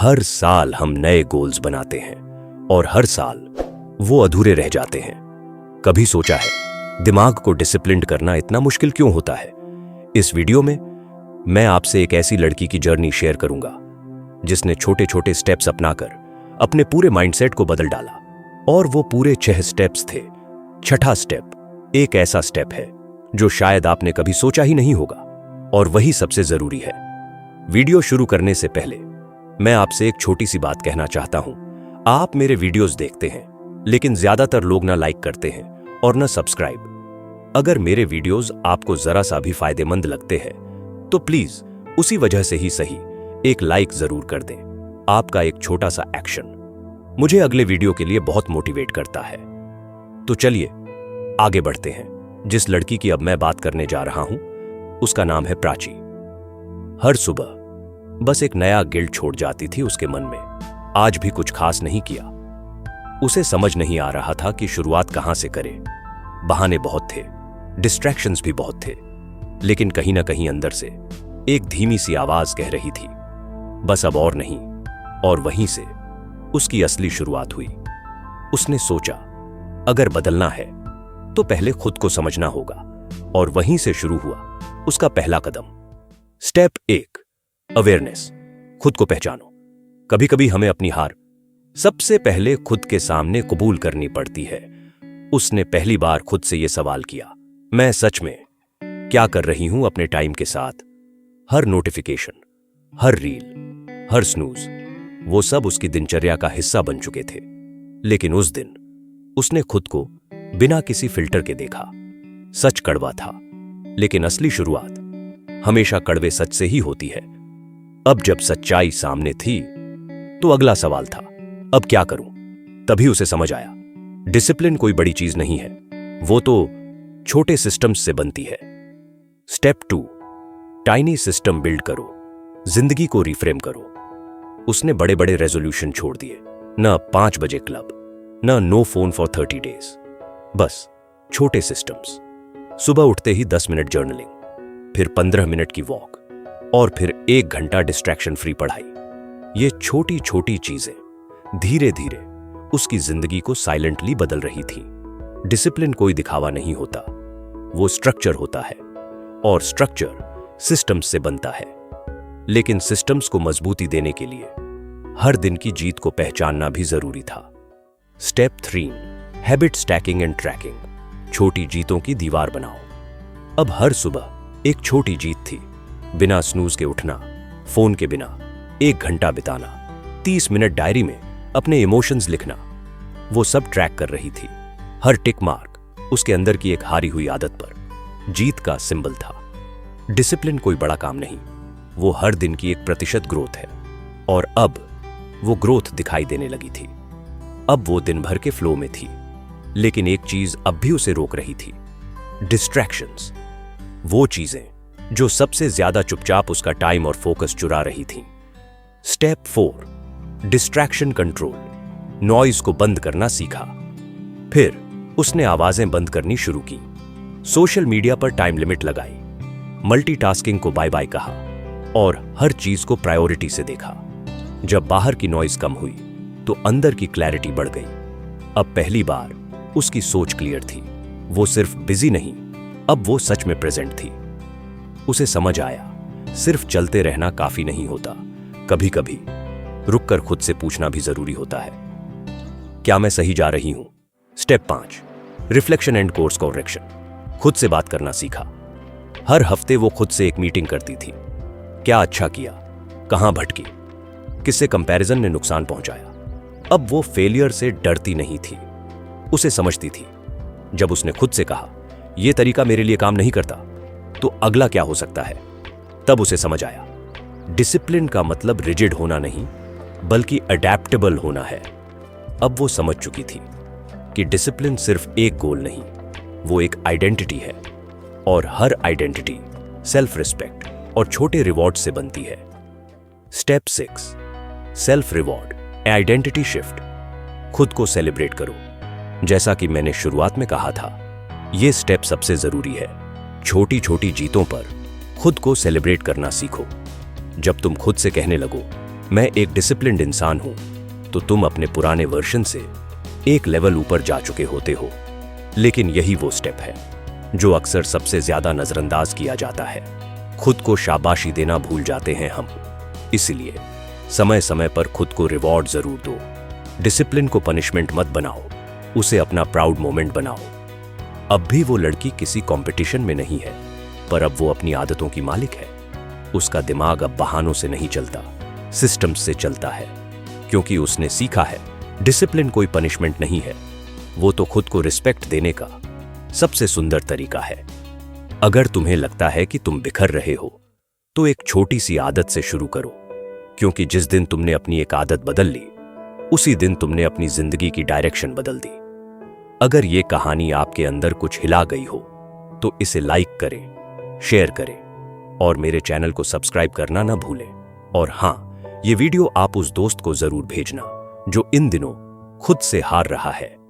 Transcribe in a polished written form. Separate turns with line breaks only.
हर साल हम नए गोल्स बनाते हैं और हर साल वो अधूरे रह जाते हैं। कभी सोचा है दिमाग को डिसिप्लिन्ड करना इतना मुश्किल क्यों होता है? इस वीडियो में मैं आपसे एक ऐसी लड़की की जर्नी शेयर करूंगा जिसने छोटे छोटे स्टेप्स अपनाकर अपने पूरे माइंडसेट को बदल डाला। और वो पूरे 6 स्टेप्स थे। छठा स्टेप एक ऐसा स्टेप है जो शायद आपने कभी सोचा ही नहीं होगा, और वही सबसे जरूरी है। वीडियो शुरू करने से पहले मैं आपसे एक छोटी सी बात कहना चाहता हूं। आप मेरे वीडियोस देखते हैं, लेकिन ज्यादातर लोग ना लाइक करते हैं और ना सब्सक्राइब। अगर मेरे वीडियोस आपको जरा सा भी फायदेमंद लगते हैं तो प्लीज उसी वजह से ही सही एक लाइक जरूर कर दें। आपका एक छोटा सा एक्शन मुझे अगले वीडियो के लिए बहुत मोटिवेट करता है। तो चलिए आगे बढ़ते हैं। जिस लड़की की अब मैं बात करने जा रहा हूं उसका नाम है प्राची। हर सुबह बस एक नया गिल्ट छोड़ जाती थी उसके मन में। आज भी कुछ खास नहीं किया। उसे समझ नहीं आ रहा था कि शुरुआत कहां से करे। बहाने बहुत थे, डिस्ट्रैक्शंस भी बहुत थे, लेकिन कहीं ना कहीं अंदर से एक धीमी सी आवाज कह रही थी, बस अब और नहीं। और वहीं से उसकी असली शुरुआत हुई। उसने सोचा अगर बदलना है तो पहले खुद को समझना होगा, और वहीं से शुरू हुआ उसका पहला कदम। Step 1 awareness. खुद को पहचानो। कभी कभी हमें अपनी हार सबसे पहले खुद के सामने कबूल करनी पड़ती है। उसने पहली बार खुद से यह सवाल किया, मैं सच में क्या कर रही हूं अपने टाइम के साथ? हर नोटिफिकेशन, हर रील, हर स्नूज, वो सब उसकी दिनचर्या का हिस्सा बन चुके थे। लेकिन उस दिन उसने खुद को बिना किसी फिल्टर के देखा। सच कड़वा था, लेकिन असली शुरुआत हमेशा कड़वे सच से ही होती है। अब जब सच्चाई सामने थी तो अगला सवाल था, अब क्या करूं? तभी उसे समझ आया डिसिप्लिन कोई बड़ी चीज नहीं है, वो तो छोटे सिस्टम्स से बनती है। स्टेप 2 टाइनी सिस्टम बिल्ड करो। जिंदगी को रिफ्रेम करो। उसने बड़े बड़े रेजोल्यूशन छोड़ दिए। न 5 बजे क्लब, न नो फोन फॉर 30 डेज। बस छोटे सिस्टम्स। सुबह उठते ही 10 मिनट जर्नलिंग, फिर 15 मिनट की वॉक, और फिर 1 घंटा डिस्ट्रैक्शन फ्री पढ़ाई। ये छोटी छोटी चीजें धीरे धीरे उसकी जिंदगी को साइलेंटली बदल रही थी। डिसिप्लिन कोई दिखावा नहीं होता, वो स्ट्रक्चर होता है, और स्ट्रक्चर सिस्टम्स से बनता है। लेकिन सिस्टम्स को मजबूती देने के लिए हर दिन की जीत को पहचानना भी जरूरी था। Step 3 habit stacking and tracking. छोटी जीतों की दीवार बनाओ। अब हर सुबह एक छोटी जीत थी। बिना स्नूज के उठना, फोन के बिना 1 घंटा बिताना, 30 मिनट डायरी में अपने इमोशंस लिखना। वो सब ट्रैक कर रही थी। हर टिक मार्क उसके अंदर की एक हारी हुई आदत पर जीत का सिंबल था। डिसिप्लिन कोई बड़ा काम नहीं, वो हर दिन की 1% ग्रोथ है। और अब वो ग्रोथ दिखाई देने लगी थी। अब वो दिन भर के फ्लो में थी, लेकिन एक चीज अब भी उसे रोक रही थी, डिस्ट्रैक्शंस। वो चीजें जो सबसे ज्यादा चुपचाप उसका टाइम और फोकस चुरा रही थीं। Step 4 distraction control. नॉइज को बंद करना सीखा। फिर उसने आवाजें बंद करनी शुरू की। सोशल मीडिया पर टाइम लिमिट लगाई। मल्टीटास्किंग को बाय बाय कहा, और हर चीज को प्रायोरिटी से देखा। जब बाहर की नॉइज कम हुई तो अंदर की क्लैरिटी बढ़ गई। अब पहली बार उसकी सोच क्लियर थी। वो सिर्फ बिजी नहीं, अब वो सच में प्रेजेंट थी। उसे समझ आया सिर्फ चलते रहना काफी नहीं होता, कभी कभी रुककर खुद से पूछना भी जरूरी होता है, क्या मैं सही जा रही हूं? Step 5 reflection and course correction. खुद से बात करना सीखा। हर हफ्ते वो खुद से एक मीटिंग करती थी। क्या अच्छा किया, कहां भटकी, किससे कंपैरिजन ने नुकसान पहुंचाया। अब वो फेलियर से डरती नहीं थी, उसे समझती थी। जब उसने खुद से कहा यह तरीका मेरे लिए काम नहीं करता, तो अगला क्या हो सकता है, तब उसे समझ आया डिसिप्लिन का मतलब रिजिड होना नहीं, बल्कि अडैप्टेबल होना है। अब वो समझ चुकी थी कि डिसिप्लिन सिर्फ एक गोल नहीं, वो एक आइडेंटिटी है, और हर आइडेंटिटी सेल्फ रिस्पेक्ट और छोटे रिवॉर्ड से बनती है। Step 6 self reward identity shift. खुद को सेलिब्रेट करो। जैसा कि मैंने शुरुआत में कहा था, यह स्टेप सबसे जरूरी है। छोटी छोटी जीतों पर खुद को सेलिब्रेट करना सीखो। जब तुम खुद से कहने लगो मैं एक डिसिप्लिन्ड इंसान हूं, तो तुम अपने पुराने वर्जन से एक लेवल ऊपर जा चुके होते हो। लेकिन यही वो स्टेप है जो अक्सर सबसे ज्यादा नजरअंदाज किया जाता है। खुद को शाबाशी देना भूल जाते हैं हम। इसलिए समय समय पर खुद को रिवॉर्ड जरूर दो। डिसिप्लिन को पनिशमेंट मत बनाओ, उसे अपना प्राउड मोमेंट बनाओ। अब भी वो लड़की किसी कंपटीशन में नहीं है, पर अब वो अपनी आदतों की मालिक है। उसका दिमाग अब बहानों से नहीं चलता, सिस्टम्स से चलता है, क्योंकि उसने सीखा है डिसिप्लिन कोई पनिशमेंट नहीं है, वो तो खुद को रिस्पेक्ट देने का सबसे सुंदर तरीका है। अगर तुम्हें लगता है कि तुम बिखर रहे हो, तो एक छोटी सी आदत से शुरू करो, क्योंकि जिस दिन तुमने अपनी एक आदत बदल ली, उसी दिन तुमने अपनी जिंदगी की डायरेक्शन बदल दी। अगर ये कहानी आपके अंदर कुछ हिला गई हो, तो इसे लाइक करें, शेयर करें और मेरे चैनल को सब्सक्राइब करना ना भूलें। और हाँ, ये वीडियो आप उस दोस्त को जरूर भेजना जो इन दिनों खुद से हार रहा है।